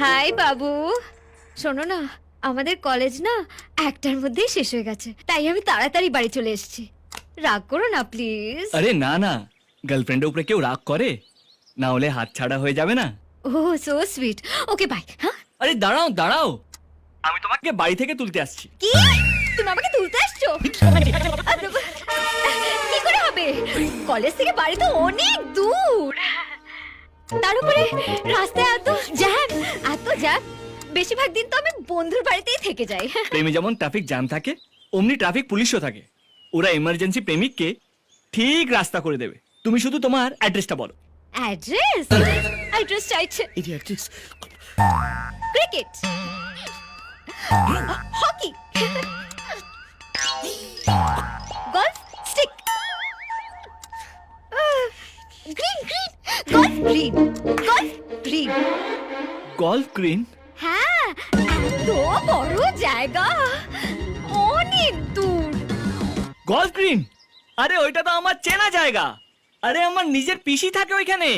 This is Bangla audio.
হাই বাবু, শোনো না, আমাদের কলেজ না একটার মধ্যেই শেষ হয়ে গেছে, তাই আমি তাড়াতাড়ি বাড়ি চলে এসেছি। রাগ করো না প্লিজ। আরে না না, গার্লফ্রেন্ডের উপরে কেউ রাগ করে? না হলে হাত ছাড়া হয়ে যাবে না। ও সো সুইট। Okay bye. হ্যাঁ, আরে দাঁড়াও দাঁড়াও, আমি তোমাকে বাড়ি থেকে তুলতে আসছি। কি তুমি আমাকে তুলতে আসছো? কি করে হবে? কলেজ থেকে বাড়ি তো অনেক দূর, তার উপরে রাস্তায় এত জ্যাম। বেশিরভাগ দিন তো আমি বন্ধুর বাড়িতেই থেকে যাই। প্রেমে যেমন ট্রাফিক জ্যাম থাকে, অমনি ট্রাফিক পুলিশও থাকে। ওরা এমার্জেন্সি প্রেমিককে ঠিক রাস্তা করে দেবে। তুমি শুধু তোমার অ্যাড্রেসটা বলো। অ্যাড্রেস চাইছে। Cricket, hockey, golf stick, green, golf green. Golf green? হ্যাঁ, এত বড় জায়গা, অনেক দূর। Golf green? আরে ওইটা তো আমার চেনা জায়গা। আরে আমার নিজের পিসি থাকে ওইখানে।